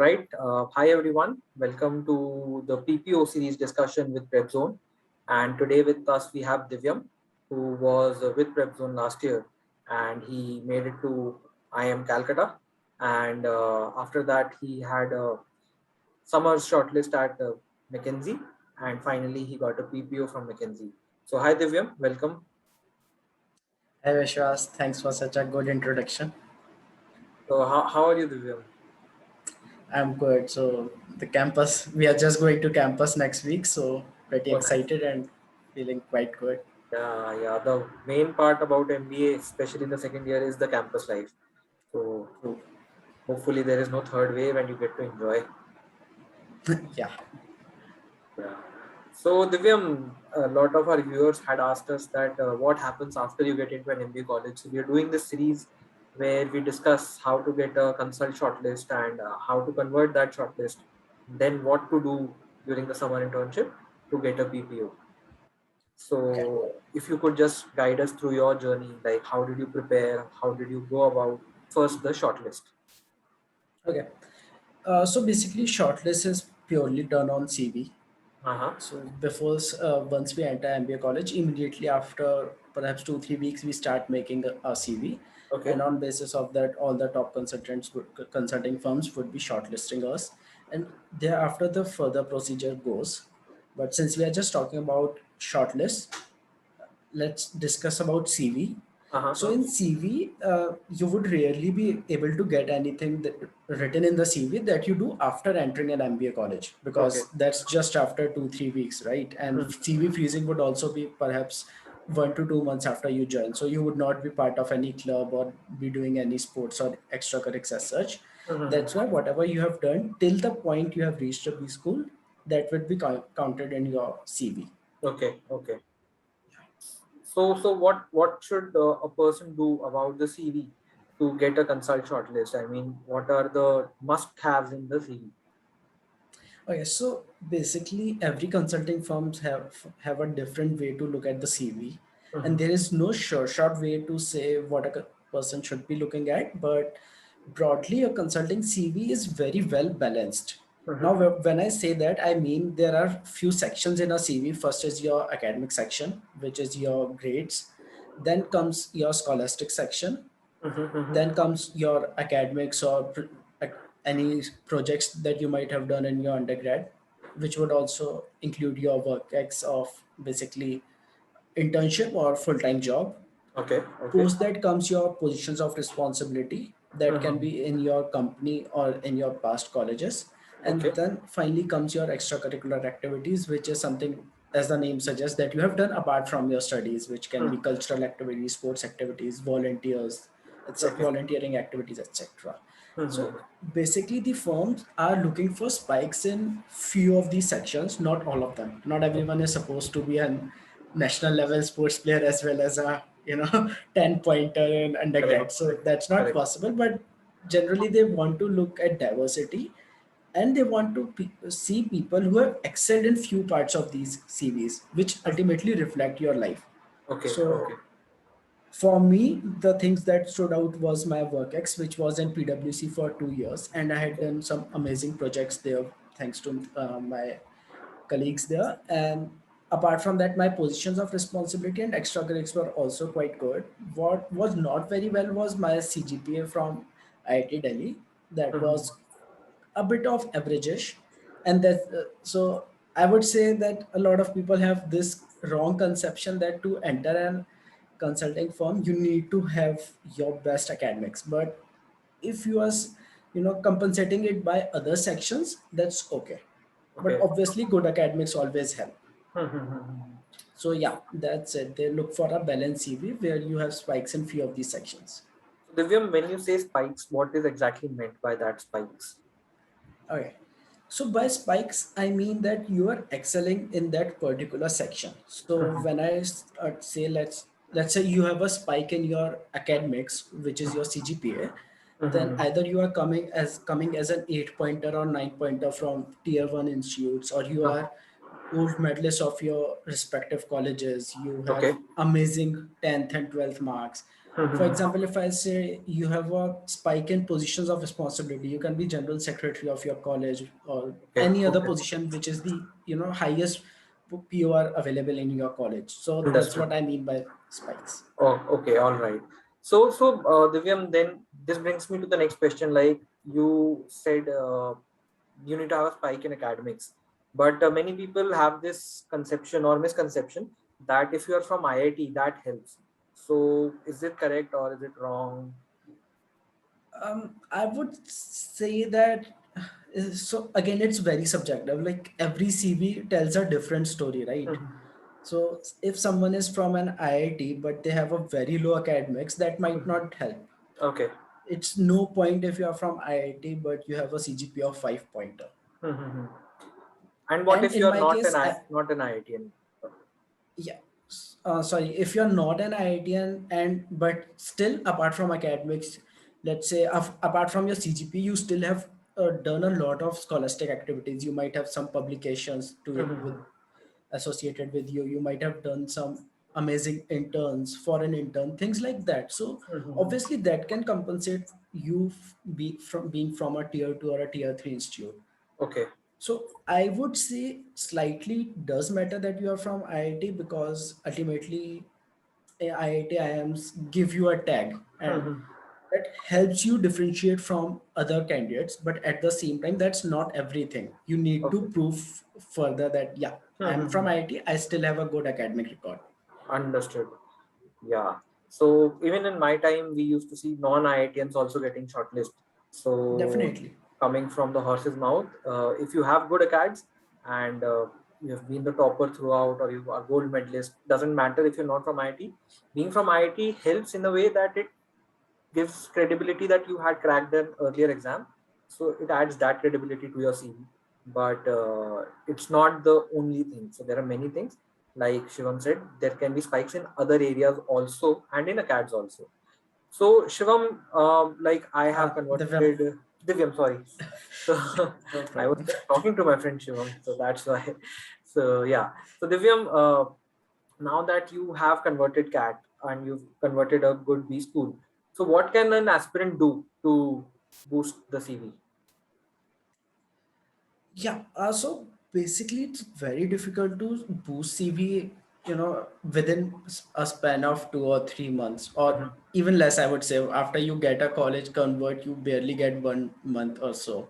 Right. Hi, everyone. Welcome to the PPO series discussion with Prepzone. And today with us, we have Divyam, who was with Prepzone last year and he made it to IIM Calcutta. And after that, he had a summer shortlist at McKinsey. And finally, he got a PPO from McKinsey. So, hi, Divyam. Welcome. Hi Vishwas, thanks for such a good introduction. So, how are you, Divyam? I'm good. So the campus, we are just going to campus next week, so pretty Oh, nice. excited and feeling quite good. Yeah. The main part about MBA, especially in the second year, is the campus life. So, True. hopefully there is no third wave and you get to enjoy. Yeah. Yeah. So Divyam, a lot of our viewers had asked us that what happens after you get into an MBA college. So we are doing this series where we discuss how to get a consult shortlist and how to convert that shortlist, then what to do during the summer internship to get a PPO. Okay. So if you could just guide us through your journey, like how did you prepare, how did you go about first the shortlist? Okay. So basically, shortlist is purely done on CV. Uh-huh. So before, once we enter MBA college, immediately after perhaps 2 3 weeks, we start making a CV, Okay. and on basis of that, all the top consulting firms would be shortlisting us, and thereafter the further procedure goes. But since we are just talking about shortlist, let's discuss about CV. So Uh-huh. in CV, you would rarely be able to get anything written in the CV that you do after entering an MBA college, Okay. because that's just after 2 3 weeks, right? And Mhm. CV freezing would also be perhaps 1 to 2 months after you join. So you would not be part of any club or be doing any sports or extracurriculars as such. That's Mhm. why whatever you have done till the point you have reached a B school, that would be counted in your CV. Okay. So what should a person do about the CV to get a consult shortlist? I mean, what are the must-haves in the CV? Okay, so basically every consulting firms have a different way to look at the CV, and Mhm. there is no short way to say what a person should be looking at. But broadly, a consulting CV is very well balanced. Now, Mhm. when I say that, I mean there are few sections in a CV. First is your academic section, which is your grades. Then comes your scholastic section, Mhm. then comes your academics or any projects that you might have done in your undergrad, which would also include your work ex of basically internship or full-time job. Okay. Post that comes your positions of responsibility that can Mhm. be in your company or in your past colleges. And Okay. then finally comes your extracurricular activities, which is something, as the name suggests, that you have done apart from your studies, which can be Mhm. cultural activities, sports activities, volunteers, Okay. volunteering activities, etc. So Mhm. basically, the firms are looking for spikes in few of these sections, not all of them. Not everyone is supposed to be an national level sports player as well as a 10 pointer in undergrad, so that's not Correct. possible. But generally they want to look at diversity, and they want to see people who have excelled in few parts of these CVs, which ultimately reflect your life. So Okay. for me, the things that stood out was my work ex, which was in PwC for 2 years, and I had done some amazing projects there thanks to my colleagues there. And apart from that, my positions of responsibility and extracurriculars were also quite good. What was not very well was my CGPA from IIT Delhi. That Mhm. was a bit of averageish, and that so I would say that a lot of people have this wrong conception that to enter an consulting firm you need to have your best academics. But if you are compensating it by other sections, that's okay. But Okay. obviously good academics always help. Mhm. So yeah, that's it. They look for a balanced CV where you have spikes in few of these sections. So Divyam, when you say spikes, what is exactly meant by that spikes? Okay. So by spikes, I mean that you are excelling in that particular section. So when I say let's say you have a spike in your academics, which is your CGPA, then Mhm. either you are coming as an 8 pointer or 9 pointer from tier one institutes, or you are gold medalist of your respective colleges. You have Okay. amazing 10th and 12th marks, For Mhm. example, if I say you have a spike in positions of responsibility, you can be general secretary of your college or Okay, any other okay, position which is the highest POR available in your college. So that's understood. what I mean by spikes. Oh, okay, all right. Divyam, then this brings me to the next question. Like you said, you need to have a spike in academics, but many people have this conception or misconception that if you are from IIT, that helps. So, is it correct or is it wrong? I would say that so again it's very subjective. Like every CV tells a different story, right? Mhm. So if someone is from an IIT but they have a very low academics, that might Mhm. not help. Okay. It's no point if you are from IIT but you have a CGPA of 5 pointer. Mhm. And what And if you in are my case, not an IITian? yeah, sorry, if you're not an IITian and but still apart from academics, let's say apart from your CGP, you still have done a lot of scholastic activities. You might have some publications to with Mhm. associated with you. You might have done some amazing interns, foreign intern, things like that. So Mhm. obviously that can compensate you be from being from a tier 2 or a tier 3 institute. Okay. So I would say slightly does matter that you are from IIT because ultimately IIT IIMs give you a tag and Mhm. that helps you differentiate from other candidates. But at the same time, that's not everything. You need to Okay. prove further that yeah, I'm from Mhm. IIT. I still have a good academic record. Understood. Yeah. So even in my time, we used to see non-IITians also getting shortlisted. So Definitely. coming from the horse's mouth, if you have good acads and you have been the topper throughout or you are gold medalist, doesn't matter if you're not from IIT. Being from IIT helps in a way that it gives credibility that you had cracked an earlier exam. So it adds that credibility to your CV. But it's not the only thing. So there are many things. Like Shivam said, there can be spikes in other areas also and in acads also. So Shivam, like I have Divyam, converted Divyam, sorry. So no I was problem. just talking to my friend Shivam, so that's why. So yeah. So Divyam, now that you have converted CAT and you've converted a good B school, so what can an aspirant do to boost the CV? Yeah, so basically, it's very difficult to boost CV, within a span of 2 or 3 months, or Mhm. even less, I would say. After you get a college convert, you barely get 1 month or so.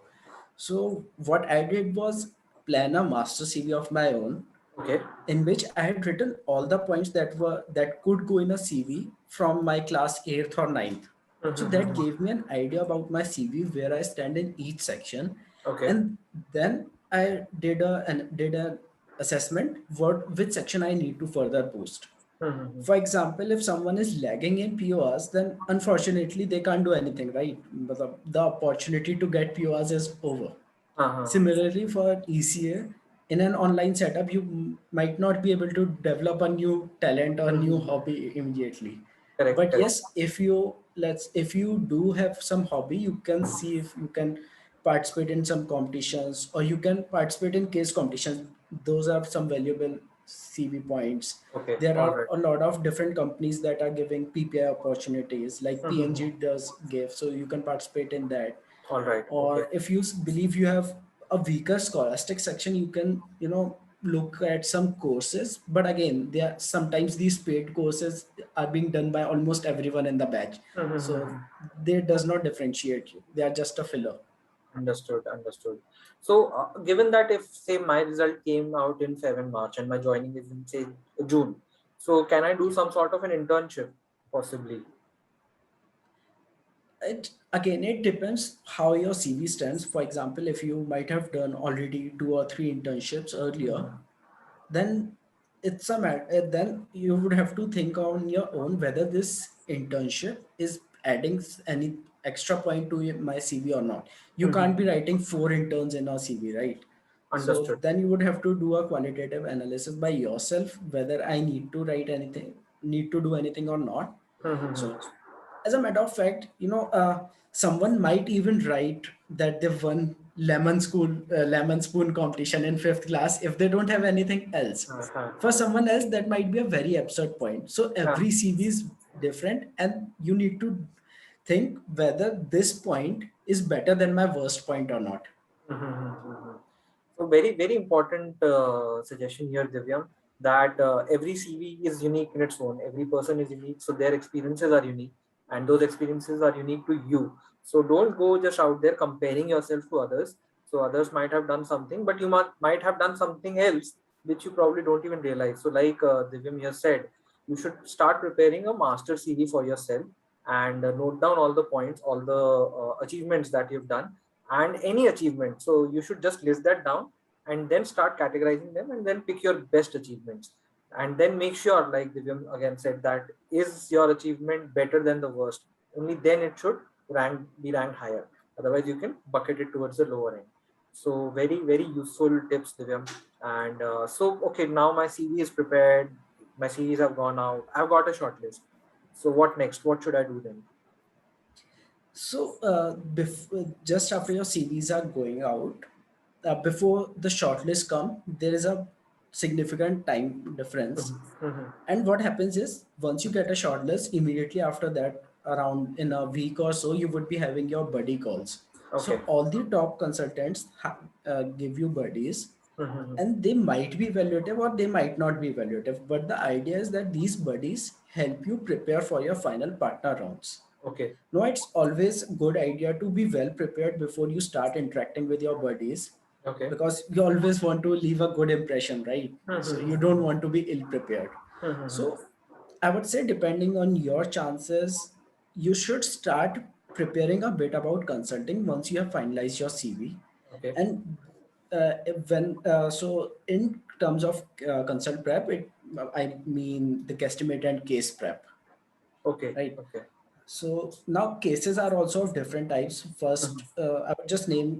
So, what I did was plan a master CV of my own, Okay. in which I had written all the points that could go in a CV from my class 8th or ninth. So that Mhm. gave me an idea about my CV, where I stand in each section, Okay. and then I did an assessment what which section I need to further boost. Mhm. For example, if someone is lagging in PORs, then unfortunately they can't do anything, right? But the opportunity to get PORs is over. Uh-huh. Similarly, for ECA, in an online setup, you might not be able to develop a new talent or new Mhm. hobby immediately. Correct, But correct. yes, if you do have some hobby, you can see if you can participate in some competitions or you can participate in case competitions. Those are some valuable CV points. Okay, There all are right. a lot of different companies that are giving PPI opportunities, like Mhm. PNG does give, so you can participate in that. All right. Okay. Or if you believe you have a weaker scholastic section, you can look at some courses, but again, there sometimes these paid courses are being done by almost everyone in the batch, so Mhm. they does not differentiate you, they are just a filler. Understood, understood. So, given that if say my result came out in Feb and March and my joining is in say June, so can I do Yeah, some sort of an internship possibly? it depends how your CV stands. For example, if you might have done already 2 or 3 internships earlier, Mhm. then then you would have to think on your own whether this internship is adding any extra point to my CV or not. You can't be Mhm. writing 4 interns in a CV, right? So Understood. then you would have to do a qualitative analysis by yourself whether I need to write anything, need to do anything or not. Mhm. So as a matter of fact, someone might even write that they've won lemon spoon competition in fifth class if they don't have anything else. Uh-huh. For someone else, that might be a very absurd point. So Yeah. every CV is different, and you need to think whether this point is better than my worst point or not. Mhm. So very, very important suggestion here, Divyam, that every CV is unique in its own. Every person is unique, so their experiences are unique, and those experiences are unique to you. So don't go just out there comparing yourself to others. So others might have done something, but you might have done something else which you probably don't even realize. So like Divyam here said, you should start preparing a master CV for yourself and note down all the points, all the achievements that you've done and any achievement. So you should just list that down and then start categorizing them and then pick your best achievements. And then make sure, like Divyam again said, that is your achievement better than the worst? Only then it should be ranked higher. Otherwise, you can bucket it towards the lower end. So very, very useful tips, Divyam. And so, okay, now my CV is prepared. My CVs have gone out. I've got a short list. So what next? What should I do then? So, just after your CVs are going out, before the shortlist come, there is a significant time difference. Mhm. And what happens is, once you get a shortlist, immediately after that, around in a week or so, you would be having your buddy calls. Okay. So all the top consultants give you buddies, Mhm. and they might be evaluative or they might not be evaluative. But the idea is that these buddies help you prepare for your final partner rounds. Okay. No, it's always a good idea to be well prepared before you start interacting with your buddies, Okay. because you always want to leave a good impression, right? So you Mhm. don't want to be ill prepared. Mhm. So I would say, depending on your chances, you should start preparing a bit about consulting once you have finalized your CV. Okay. And when so in terms of consult prep, I mean the guesstimate and case prep, Okay. right? Okay. So now cases are also of different types. First, Mhm. I would just name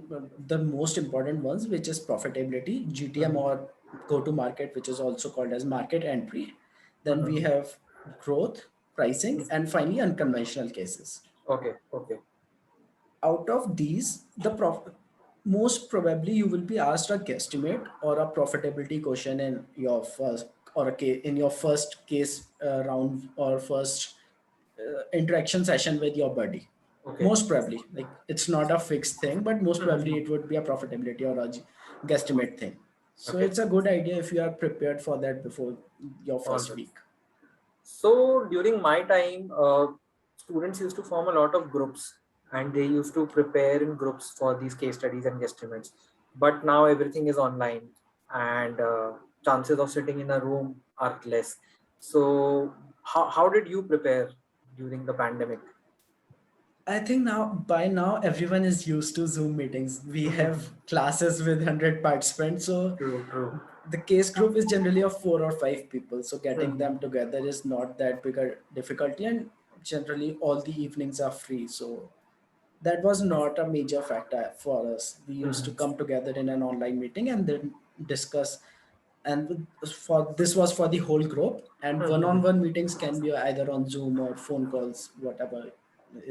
the most important ones, which is profitability, GTM, Mhm. or go to market, which is also called as market entry. Then we Mhm. have growth, pricing, Mhm. and finally unconventional cases. Okay. Okay. Out of these, most probably you will be asked a guesstimate or a profitability question in your first or a case in your first case round or first interaction session with your buddy. Okay. Most probably, like it's not a fixed thing, but most probably Mhm. it would be a profitability or a guesstimate thing. So Okay. it's a good idea if you are prepared for that before your All first right. week. So during my time, students used to form a lot of groups and they used to prepare in groups for these case studies and guesstimates. But now everything is online and chances of sitting in a room are less. So how did you prepare during the pandemic? I think by now everyone is used to Zoom meetings. We have classes with 100 participants, so True, true. the case group is generally of 4 or 5 people. So getting Mhm. them together is not that big a difficulty, and generally all the evenings are free. So that was not a major factor for us. We used to Mhm. come together in an online meeting and then discuss. And for this was for the whole group. And Mhm. one-on-one meetings can be either on Zoom or phone calls, whatever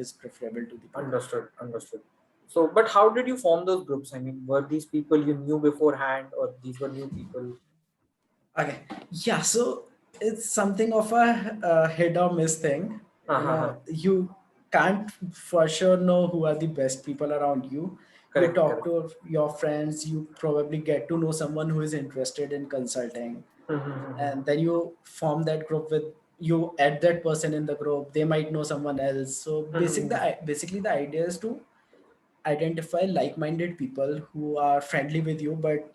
is preferable to the people. Understood, understood. So, but how did you form those groups? I mean, were these people you knew beforehand, or these were new people? Okay. Yeah. So it's something of a, hit or miss thing. Ha ha ha. You can't for sure know who are the best people around you. You Correct, talk correct. to your friends, you probably get to know someone who is interested in consulting, and then you form that group with you add that person in the group. They might know someone else. So basically the idea is to identify like-minded people who are friendly with you, but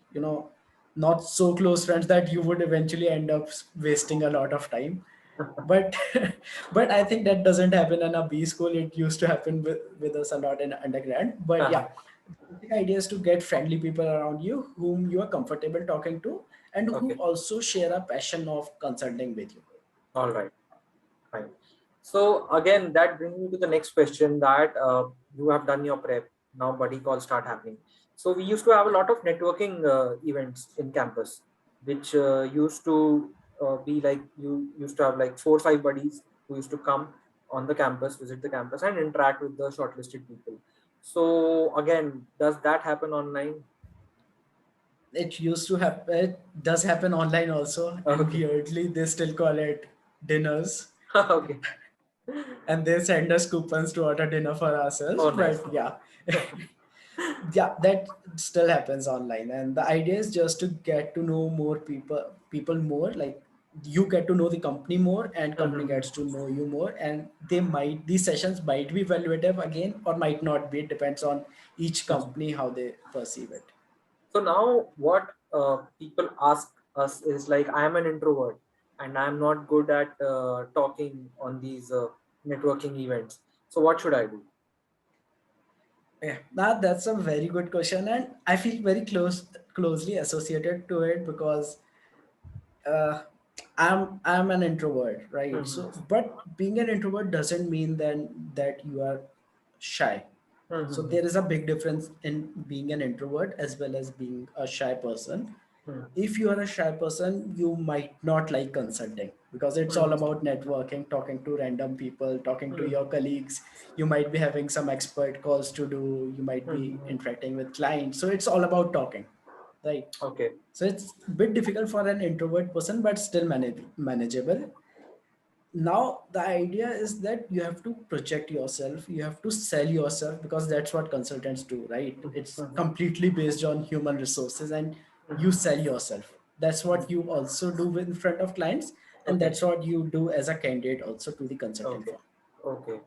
not so close friends that you would eventually end up wasting a lot of time. But but I think that doesn't happen in a B school. It used to happen with us a lot in undergrad. But yeah, the basic idea is to get friendly people around you whom you are comfortable talking to and who Okay, also share a passion of consulting with you. all right, fine. So again, that brings me to the next question that you have done your prep. Now buddy calls start happening. So we used to have a lot of networking events in campus, which used to be like you used to have like 4 or 5 buddies who used to come on the campus, visit the campus, and interact with the shortlisted people. So again, does that happen online? It used to happen. It does happen online also, and Okay. weirdly they still call it dinners. Okay. and they send us coupons to order dinner for ourselves. Oh, nice. But yeah, yeah, that still happens online, and the idea is just to get to know more people more, like you get to know the company more and company gets to know you more, and these sessions might be evaluative again or might not be. It depends on each company how they perceive it. So now what people ask us is like, I am an introvert and I'm not good at talking on these networking events. So what should I do? Yeah, that's a very good question, and I feel very closely associated to it because uh, I'm an introvert, right? Mm-hmm. So, but being an introvert doesn't mean then that you are shy. So Mm-hmm. there is a big difference in being an introvert as well as being a shy person. If you are a shy person, you might not like consulting because it's all about networking, talking to random people, talking to your colleagues. You might be having some expert calls to do, you might be Mm-hmm. interacting with clients. So it's all about talking, right? Okay. So it's a bit difficult for an introvert person, but still manageable. Now the idea is that you have to project yourself, you have to sell yourself, because that's what consultants do, right? It's completely based on human resources, and you sell yourself. That's what you also do in front of clients, and Okay. that's what you do as a candidate also to the consulting Okay. firm. Okay.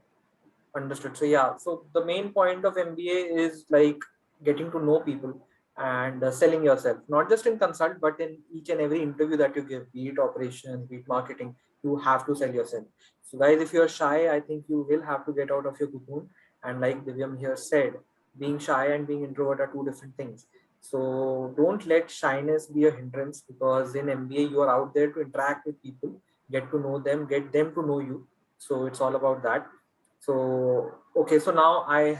Understood. So yeah, so the main point of MBA is like getting to know people and selling yourself, not just in consult, but in each and every interview that you give, be it operations, be it marketing, you have to sell yourself. So guys, if you're shy, I think you will have to get out of your cocoon. And like Divyam here said, being shy and being introvert are two different things. So don't let shyness be a hindrance, because in MBA you are out there to interact with people, get to know them, get them to know you. So it's all about that. So okay, so now I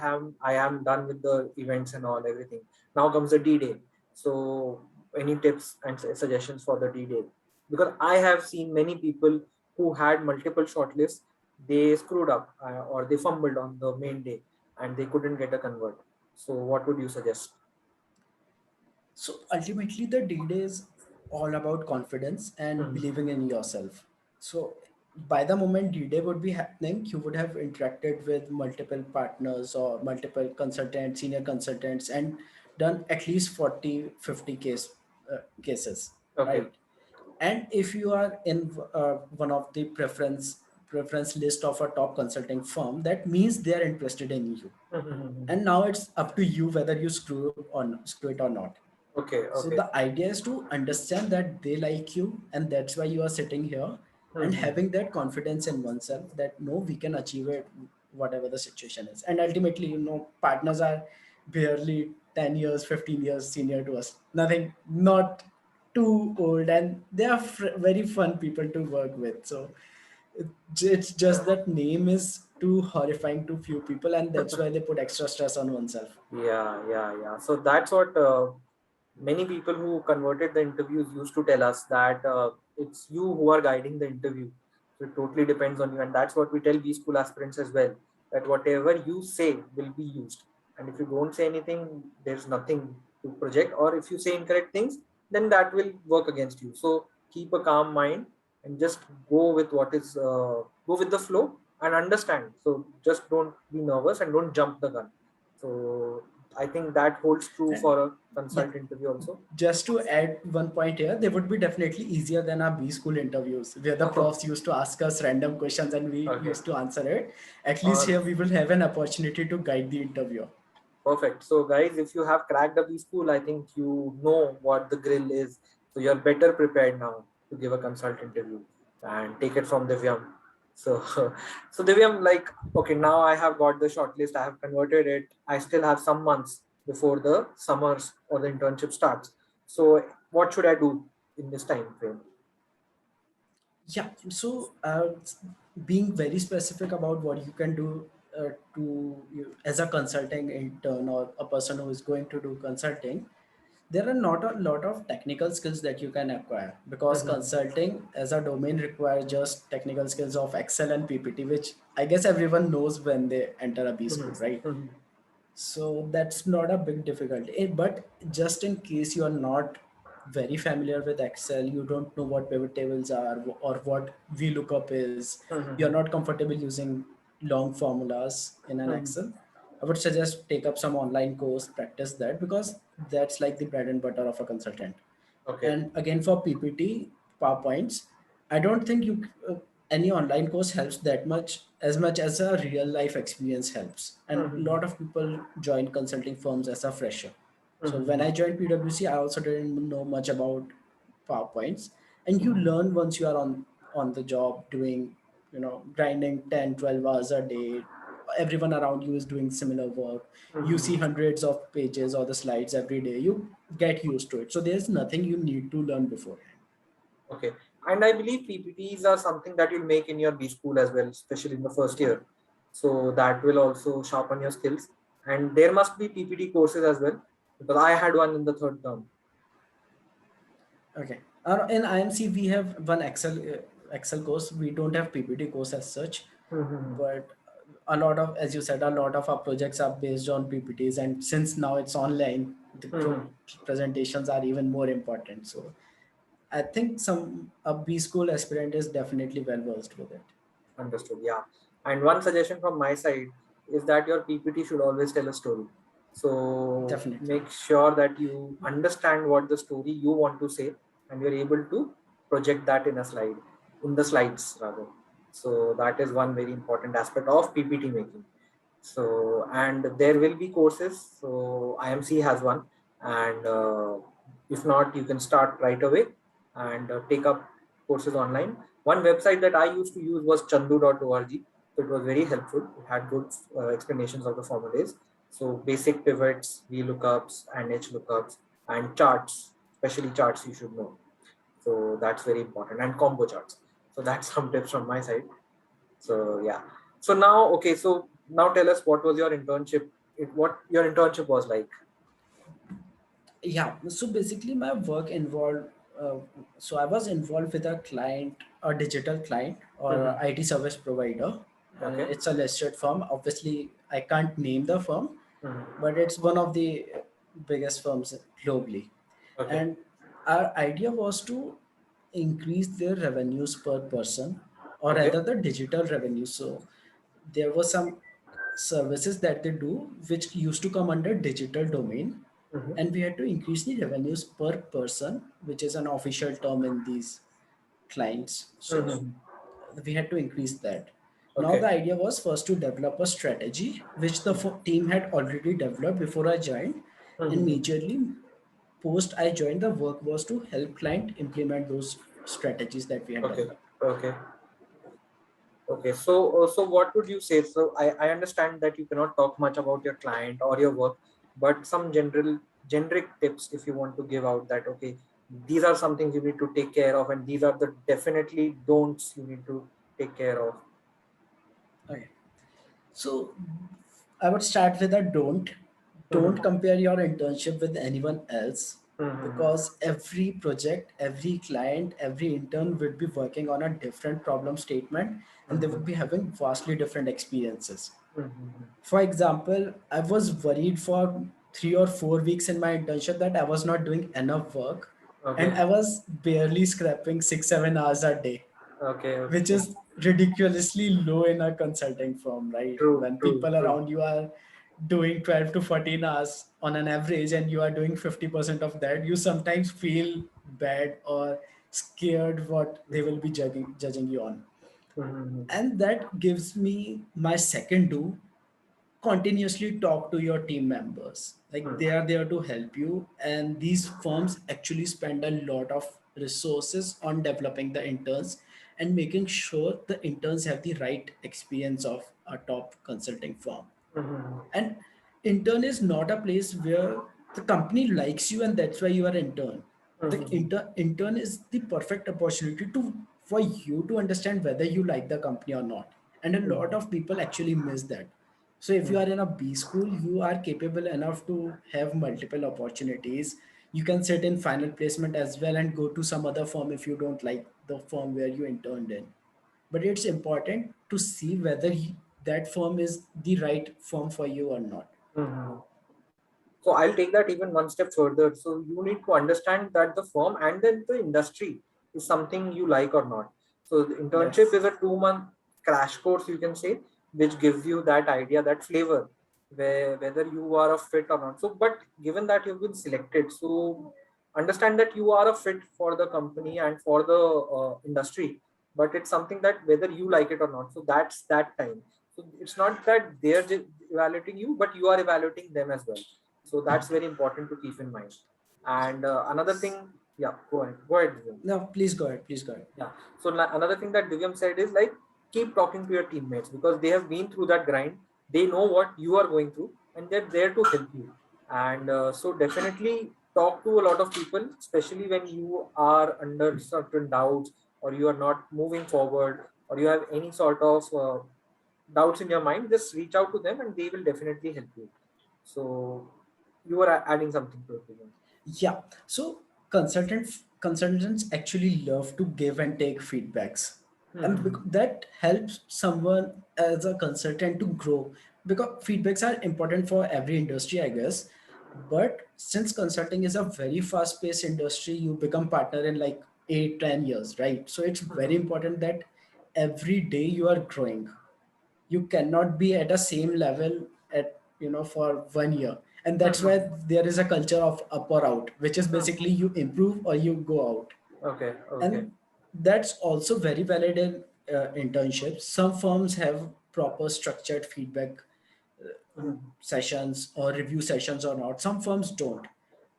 am done with the events and all everything. Now comes the D-Day. So any tips and suggestions for the D-Day? Because I have seen many people who had multiple shortlists, they screwed up or they fumbled on the main day and they couldn't get a convert. So what would you suggest? So ultimately, the D-Day is all about confidence and Hmm. believing in yourself. So by the moment D-Day would be happening, you would have interacted with multiple partners or multiple consultants, senior consultants, and done at least 40, 50 cases, Okay. right? And if you are in one of the preference list of a top consulting firm, that means they are interested in you. And now it's up to you whether you screw it or not. Okay. So Okay. the idea is to understand that they like you, and that's why you are sitting here, and having that confidence in oneself that no, we can achieve it, whatever the situation is. And ultimately, partners are barely 10 years, 15 years senior to us. Nothing, not too old, and they are very fun people to work with. So it's just that name is too horrifying to few people, and that's why they put extra stress on oneself. Yeah, yeah, yeah. So that's what many people who converted the interviews used to tell us, that it's you who are guiding the interview. So it totally depends on you. And that's what we tell B school aspirants as well, that whatever you say will be used. And if you don't say anything, there's nothing to project. Or if you say incorrect things, then that will work against you. So keep a calm mind and just go with the flow and understand. So just don't be nervous and don't jump the gun. So I think that holds true And for a yeah, consult interview also. just to add one point here, they would be definitely easier than our B school interviews, where the Oh, profs used to ask us random questions and we okay. used to answer it. At least Or here we will have an opportunity to guide the interviewer. perfect. So guys, if you have cracked a B school, I think you know what the grill is. So you're better prepared now to give a consult interview and take it from Divyam. So so Divyam, like, okay, now I have got the shortlist, I have converted it. I still have some months before the summers or the internship starts. So what should I do in this time frame? Yeah, so being very specific about what you can do as a consulting intern or a person who is going to do consulting, there are not a lot of technical skills that you can acquire, because consulting as a domain requires just technical skills of Excel and PPT, which I guess everyone knows when they enter a B school, right? So that's not a big difficulty. But just in case you are not very familiar with Excel, you don't know what pivot tables are or what VLOOKUP is, you're Mm-hmm. not comfortable using long formulas in an Mm-hmm. Excel, I would suggest take up some online course, practice that, because that's like the bread and butter of a consultant. Okay. And again, for PPT, PowerPoints, I don't think any online course helps that much as a real life experience helps. And a Mm-hmm. lot of people join consulting firms as a fresher. So when Mm-hmm. I joined PwC, I also didn't know much about PowerPoints. And you Mm-hmm. learn once you are on the job doing, grinding 10, 12 hours a day. Everyone around you is doing similar work. You see Mm-hmm. hundreds of pages or the slides every day. You get used to it. So there's nothing you need to learn beforehand. Okay. And I believe PPTs are something that you'll make in your B school as well, especially in the first year. So that will also sharpen your skills. And there must be PPT courses as well, because I had one in the third term. Okay. In IMC, we have one Excel course. We don't have PPT course as such, Mm-hmm. but a lot of, as you said, a lot of our projects are based on PPTs, and since now it's online, the Mm-hmm. presentations are even more important. So I think some a B school aspirant is definitely well versed with it. Understood. Yeah. And one suggestion from my side is that your PPT should always tell a story. So Definitely. make sure that you understand what the story you want to say, and you're able to project that in a slide, in the slides rather. So that is one very important aspect of PPT making. So, and there will be courses. So IMC has one, and if not, you can start right away and take up courses online. One website that I used to use was chandu.org. So it was very helpful. It had good explanations of the formulas. So basic pivots, VLOOKUPs, and HLOOKUPs, and charts, especially charts you should know. So that's very important, and combo charts. So that's some tips from my side. So yeah. So now, okay. So now tell us, what was your internship? What your internship was like? Yeah, so basically my work involved, uh, so I was involved with a client, a digital client or a Mm-hmm. IT service provider. Okay. It's a listed firm. Obviously I can't name the firm, Mm-hmm. but it's one of the biggest firms globally. Okay. And our idea was to increase their revenues per person, or Okay. rather the digital revenue. So there were some services that they do which used to come under digital domain, Mm-hmm. and we had to increase the revenues per person, which is an official term in these clients. So Mm-hmm. we had to increase that. Now Okay. the idea was first to develop a strategy which the team had already developed before I joined, and Mm-hmm. majorly post I joined, the work was to help client implement those strategies that we had Okay. developed. Okay. Okay. So, so what would you say? So, I understand that you cannot talk much about your client or your work, but some generic tips if you want to give out, that okay, these are some things you need to take care of, and these are the definitely don'ts you need to take care of. Okay. So I would start with a don't. Don't Mm-hmm. compare your internship with anyone else, Mm-hmm. because every project, every client, every intern would be working on a different problem statement, and they would be Mm-hmm. having vastly different experiences. Mm-hmm. For example, I was worried for 3 or 4 weeks in my internship that I was not doing enough work, Okay. and I was barely scrapping 6, 7 hours a day, Okay. which Okay. is ridiculously low in a consulting firm, right? True. When True. people True. around you are doing 12 to 14 hours on an average and you are doing 50% of that, you sometimes feel bad or scared what they will be judging you on. Mm-hmm. And that gives me my second do: continuously talk to your team members. Like, they are there to help you, and these firms actually spend a lot of resources on developing the interns and making sure the interns have the right experience of a top consulting firm. Mm-hmm. And intern is not a place where the company likes you and that's why you are intern. The Mm-hmm. intern is the perfect opportunity to for you to understand whether you like the company or not. And a lot of people actually miss that. So if you are in a B school, you are capable enough to have multiple opportunities. You can sit in final placement as well and go to some other firm if you don't like the firm where you interned in. But it's important to see whether that firm is the right firm for you or not. Mm-hmm. So I'll take that even one step further. So you need to understand that the firm and then the industry is something you like or not. So the internship Yes. is a 2 month crash course, you can say, which gives you that idea, that flavor, where whether you are a fit or not. So, but given that you've been selected, so understand that you are a fit for the company and for the industry. But it's something that whether you like it or not. So that's that time. So it's not that they're evaluating you, but you are evaluating them as well. So that's very important to keep in mind. And another thing, yeah, go ahead, Divyam. No, please go ahead. Please go ahead. Yeah. So another thing that Divyam said is like keep talking to your teammates because they have been through that grind. They know what you are going through, and they're there to help you. And so definitely talk to a lot of people, especially when you are under certain doubts or you are not moving forward or you have any sort of doubts in your mind. Just reach out to them, and they will definitely help you. So you are adding something to it, Divyam. Yeah. So consultants actually love to give and take feedbacks, and Hmm. that helps someone as a consultant to grow, because feedbacks are important for every industry, I guess. But since consulting is a very fast-paced industry, you become partner in like 8-10 years, right? So it's very Hmm. important that every day you are growing. You cannot be at a same level at for 1 year, and that's Hmm. why there is a culture of up or out, which is Hmm. basically you improve or you go out. Okay. Okay. And that's also very valid in internships. Some firms have proper structured feedback Hmm. sessions or review sessions or not. Some firms don't.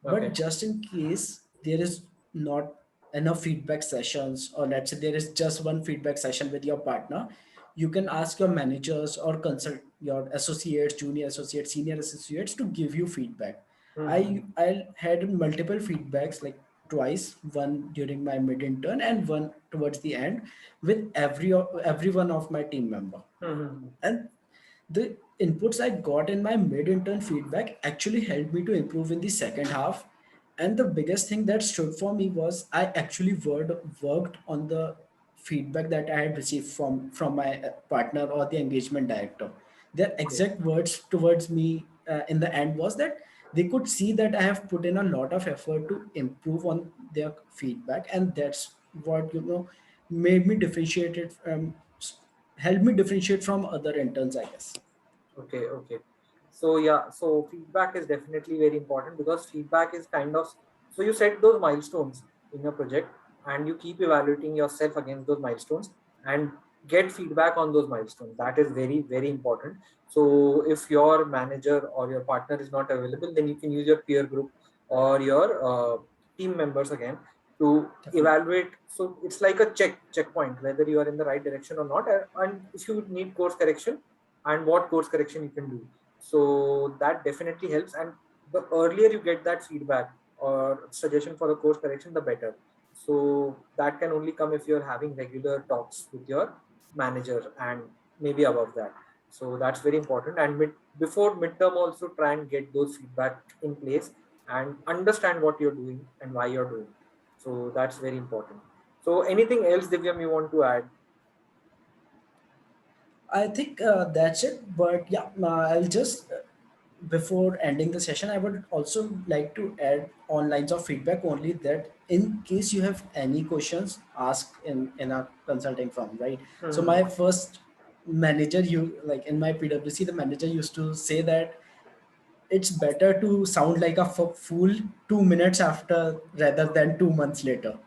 But Okay. just in case there is not enough feedback sessions, or let's say there is just one feedback session with your partner, you can ask your managers or consult your associates, junior associates, senior associates to give you feedback. Hmm. I had multiple feedbacks, like twice, one during my mid intern and one towards the end, with every one of my team member. Hmm. And the inputs I got in my mid-intern feedback actually helped me to improve in the second half. And the biggest thing that stood for me was I actually worked on the feedback that I had received from my partner or the engagement director. Their Okay. exact words towards me in the end was that they could see that I have put in a lot of effort to improve on their feedback, and that's what made me differentiated helped me differentiate from other interns, I guess. Okay, okay. So yeah, so feedback is definitely very important because feedback is kind of, so you set those milestones in your project and you keep evaluating yourself against those milestones and get feedback on those milestones. That is very, very important. So if your manager or your partner is not available, then you can use your peer group or your team members again to Definitely. evaluate. So it's like a checkpoint whether you are in the right direction or not, and if you need course correction and what course correction you can do. So that definitely helps. And the earlier you get that feedback or suggestion for the course correction, the better. So that can only come if you're having regular talks with your manager and maybe above that. So that's very important. And before midterm, also try and get those feedback in place and understand what you're doing and why you're doing. So that's very important. So anything else, Divyam, you want to add? I think that's it. But yeah, I'll just before ending the session, I would also like to add on lines of feedback only, that in case you have any questions, ask in a consulting firm, right? So Hmm. my first manager, you like in my PwC, the manager used to say that it's better to sound like a fool 2 minutes after rather than 2 months later.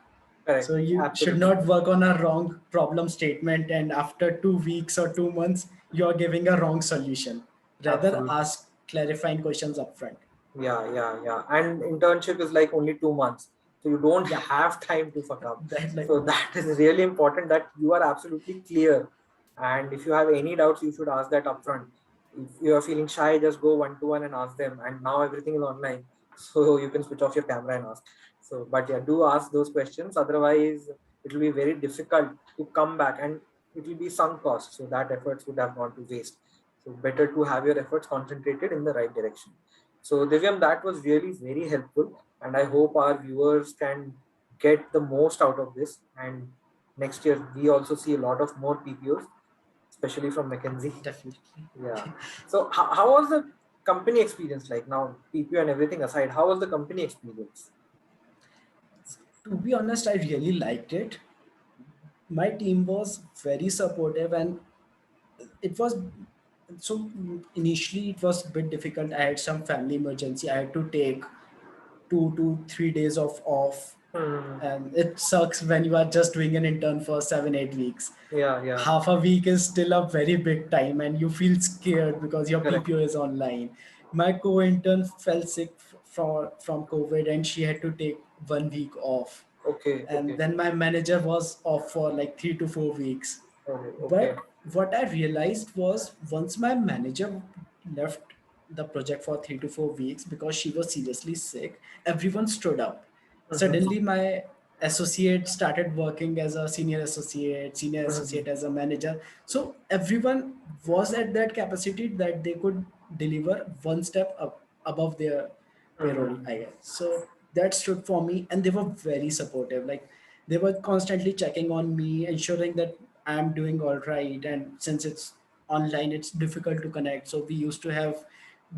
So Correct. you should Absolutely. not work on a wrong problem statement, and after 2 weeks or 2 months, you are giving a wrong solution. Rather, Absolutely. ask clarifying questions upfront. Yeah, yeah, yeah. And internship is like only 2 months. So you don't Yeah, have time to fuck up. that like So that is really important that you are absolutely clear. And if you have any doubts, you should ask that upfront. If you are feeling shy, just go one to one and ask them. And now everything is online. So you can switch off your camera and ask. So, but yeah, do ask those questions. Otherwise, it will be very difficult to come back and it will be sunk cost. So that efforts would have gone to waste. So better to have your efforts concentrated in the right direction. So Divyam, that was really very helpful, and I hope our viewers can get the most out of this. And next year we also see a lot of more PPOs, especially from McKinsey. definitely. Yeah. So how was the? company experience like? Now, PPO and everything aside, how was the company experience? To be honest, I really liked it. My team was very supportive, and it was so initially it was a bit difficult. I had some family emergency. I had to take 2 to 3 days of off, Hmm. and it sucks when you are just doing an intern for 7 8 weeks. Yeah, yeah, Half a week is still a very big time, and you feel scared because your correct. PPO is online. My co-intern fell sick from COVID, and she had to take 1 week off. Okay, And okay, then my manager was off for like 3 to 4 weeks. okay, okay. But what I realized was once my manager left the project for 3 to 4 weeks because she was seriously sick, everyone stood up. Mm-hmm. Suddenly, my associate started working as a senior Mm-hmm. associate as a manager. So everyone was at that capacity that they could deliver one step up above their payroll, Mm-hmm. I guess. So that stood for me, and they were very supportive. Like they were constantly checking on me, ensuring that I'm doing all right. And since it's online, it's difficult to connect. So we used to have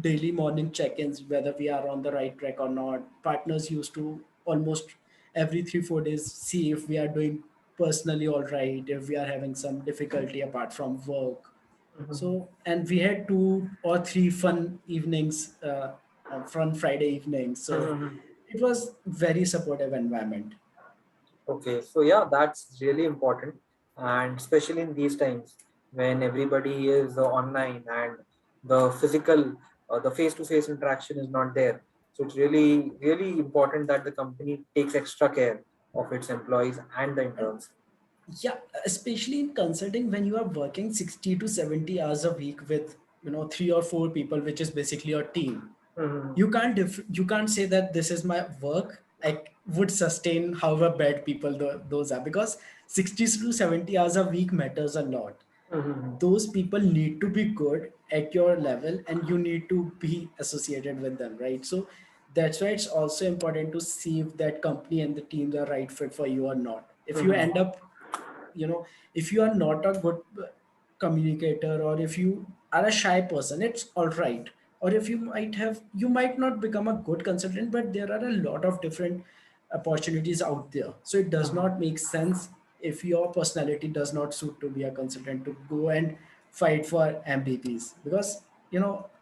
daily morning check-ins whether we are on the right track or not. Partners used to almost every 3 4 days see if we are doing personally all right, if we are having some difficulty apart from work. Mm-hmm. So, and we had 2 or 3 fun evenings, fun Friday evenings. So Mm-hmm. it was very supportive environment. Okay, so yeah, that's really important, and especially in these times when everybody is online and the physical, the face-to-face interaction is not there. So it's really, really important that the company takes extra care of its employees and the And interns. yeah, especially in consulting when you are working 60 to 70 hours a week with 3 or 4 people, which is basically your team. Mm-hmm. You can't say that this is my work. I would sustain however bad people those are, because 60 to 70 hours a week matters a lot. Mm-hmm. Those people need to be good at your level, and you need to be associated with them, right? So that's why it's also important to see if that company and the team are right fit for you or not. If you Mm-hmm. end up, if you are not a good communicator, or if you are a shy person, it's all right. Or if you might not become a good consultant, but there are a lot of different opportunities out there. So it does Mm-hmm. not make sense if your personality does not suit to be a consultant to go and fight for MVPs, because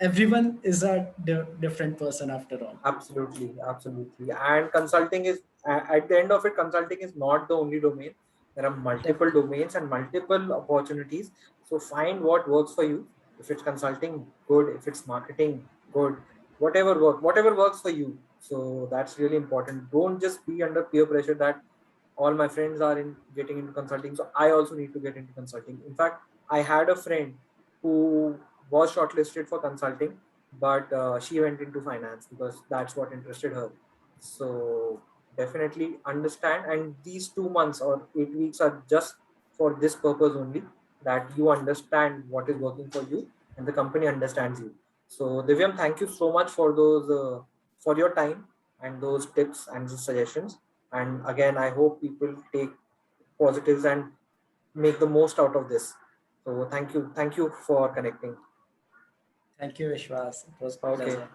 everyone is a different person after all. Absolutely, absolutely. And consulting is, at the end of it, consulting is not the only domain. There are multiple Definitely. domains and multiple opportunities. So find what works for you. If it's consulting, good. If it's marketing, good. Whatever works for you. So that's really important. Don't just be under peer pressure that all my friends are in getting into consulting, so I also need to get into consulting. In fact, I had a friend who was shortlisted for consulting, but she went into finance because that's what interested her. So definitely understand, and these 2 months or 8 weeks are just for this purpose only, that you understand what is working for you and the company understands you. So Divyam, thank you so much for those for your time and those tips and suggestions. And again, I hope people take positives and make the most out of this. So thank you for connecting. Thank you, Vishwas. It was Okay, pleasure.